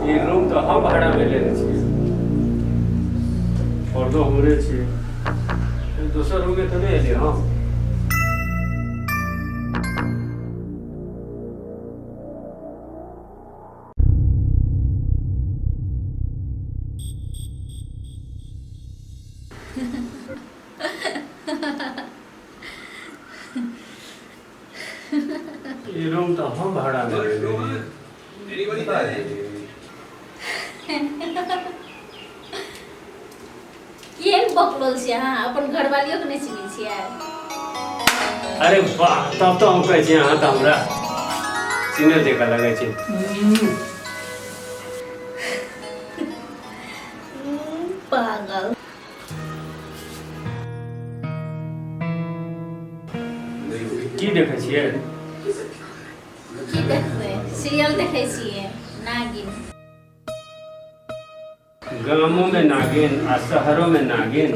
ये रूम तो हम भाड़ा में लेने छिए और दो हमरे छिए दूसरा रूम में तो नहीं एलिए हम ये रूम तो हम भाड़ा में ले लेंगे केहन बकलोल छियै अहाँ अपन घरवालियो के नहीं चिन्है छियै अरे वाह तब तो हम कहै छी अहाँ तऽ हमरा चिन्है जेका लगै छै पागल की देखै छियै की देखबै सीरियल देखै छियै नागिन गामों में नागिन आ शहरों में नागिन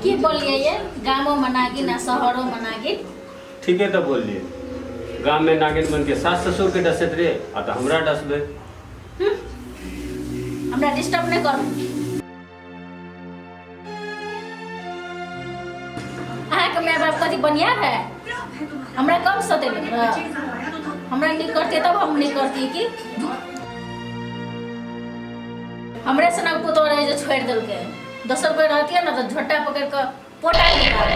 की बोलिए ये गामों में नागिन आ शहरों में नागिन ठीक है तो बोलिए गांव में नागिन बन के सास ससुर के डसत रे आ तो हमरा डसबे हमरा डिस्टर्ब नहीं करू अहाँ के माय बाप कथी बनिया है हमरा कम सतेले हमरा नहीं करते तब हम नहीं करती की हमरे से ना पुतो रहे जो छोड़ दिल के दोसर कोई रहती है ना तो झोटा पकड़ के पोटा निकाल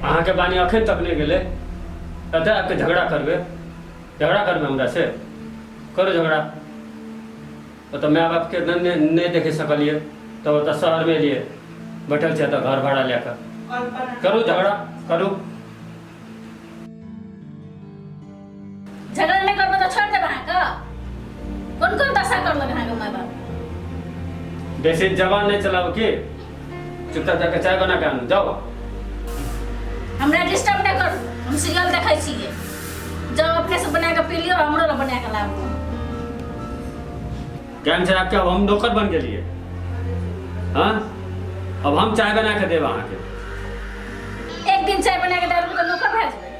अहाँ के बानी अखन तक नहीं गेले अतः आपके झगड़ा करबे हमरा से करो झगड़ा तो माय बाप के नहीं देखे सकलिए तो शहर में लिए बैठल छे तो घर भाड़ा लेकर करू झगड़ा करू झगड़ा नहीं करबे तो छोड़ देब अहाँ के कौन कौन दशा कर लगे अहाँ के माय बाप बेसी जबान नहीं चलाओ की चुपचाप जाके चाय बना के आनू जाओ हमरा डिस्टर्ब नहीं करू हम सीरियल देखै छियै जाओ अपने से बना के पी लियो हमरो ला बना के लाबू केहन छै आपके अब हम नौकर बन गेलिए हाँ अब हम चाय बना के देब अहाँ के एक दिन चाय बना के दे देबू तो नौकर भए जेबै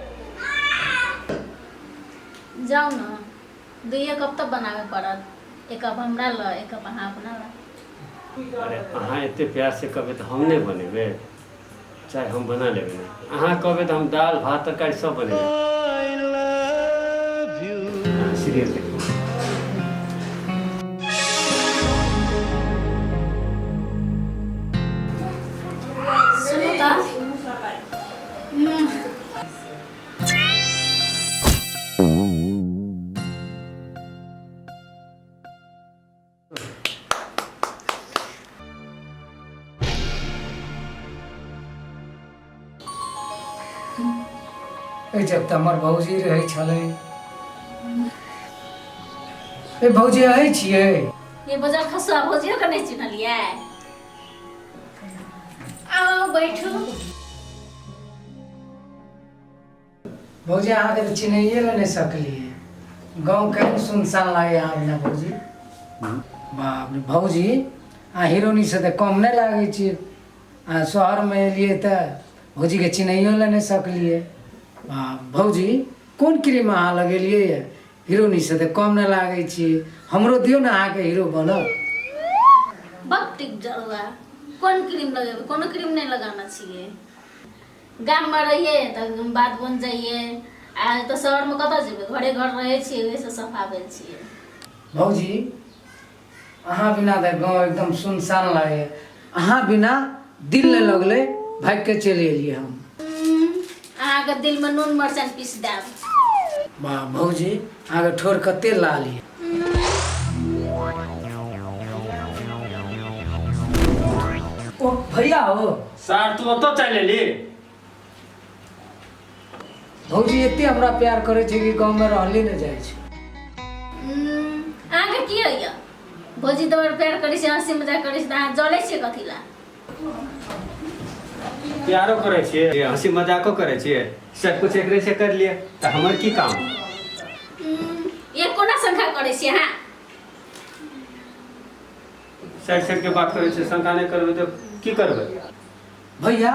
जाओ ना दुइये कप तक बनावे पड़त एक कप हमरा ला एक कप अहाँ अपना ला अरे अहाँ इतने प्यार से कहबे तो हम नहीं बनेबे चाहे हम बना लेबे नहीं अहाँ कहबे तो हम दाल भात तरकारी सब बनेबे सीरियल देखो सुनो ता जब तक हमर भौजी रहै छलै ए भौजी आइ छियै ये बजा खसुआ भौजियो के नहीं चिन्हलियै आओ बैठू भौजी अहाँके तऽ चिन्हैए लए नहि सकलियै गाँव केहन सुनसान लागै अहाँ बिना भौजी बाप रे भौजी अहाँ हीरोनी से तऽ कम नहि लागै छियै अहाँ शहरमे एलियै तऽ भौजीके चिन्हैयो लए नहि सकलियै भौजी कोन क्रीम अहाँ लगेलियै यऽ हीरोनी से तऽ कम नहि लागै छियै हमरो दियौ ने अहाँके हीरो बनब बकटिक जरुआ कौन क्रीम लगेबे कोनो क्रीम नहीं लगाना चाहिए गाम में रहिए तो बात बन जाइए आ तो शहर में कतऽ जेबे घरे घर रहे छिए वैसे सफा भेल छिए भौजी अहाँ बिना तऽ गाँव एकदम सुनसान लागे अहाँ बिना दिल नहीं लगले भाग के चले एलिए हम अहाँ के दिल में नून मरचान पीस देब वाह भौजी अहाँ के ठोर कते लाली ओ भैया हो सार तू ओतो चल एली भौजी एते हमरा प्यार करे छै कि गांव में रहले न जाय छै अहाँ के की होइया भौजी तोर प्यार करै छै हंसी मजाक करै छै अहाँ जलै छिए कथि ला प्यारो करे छिए हंसी मजाको करे छिए सब कुछ एकरे से कर लिए तो हमर की काम ये कोना शंका करे छी हां? साइड के बात करे छै, शंका नहीं करबे तो की करबे? भैया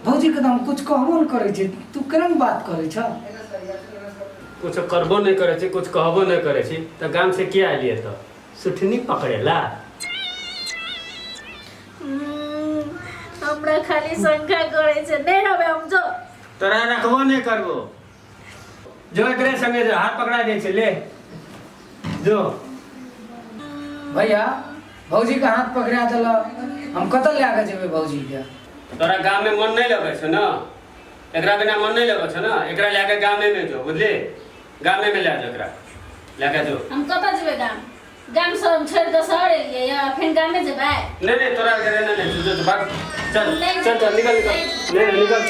भौजी के तो हम कुछ कहबो न करे छै, तू केना बात करे छ? कुछ करबो नहीं करे छी, कुछ कहबो नहीं करे छी, तो गांव से क्या आलिए तो सुठनी पकड़ेला? हमरा खाली शंका करे छै, नहीं रहबे हम जो। तोरा रखबो नहीं करबो, जो एकरे संगे जो हाथ पकड़ा दे छै, ले जो। भैया भौजी के हाथ पकड़ा देल, हम कतऽ ले के जेबे भौजी के? तोरा गांव में मन नहीं लगे छै ना, एकरा बिना मन नहीं लगे छै ना, एकरा लेके गांव में जो, बुझली? गांव में ले जा एकरा, लेके जो। हम कतऽ जेबे गाम? गाम से हम छोड़ के शहर एलिए या फिर गाम में जेबै? नहीं तोरा करे नहीं, जो भाग, चल चल चल निकल निकल, नहीं निकल।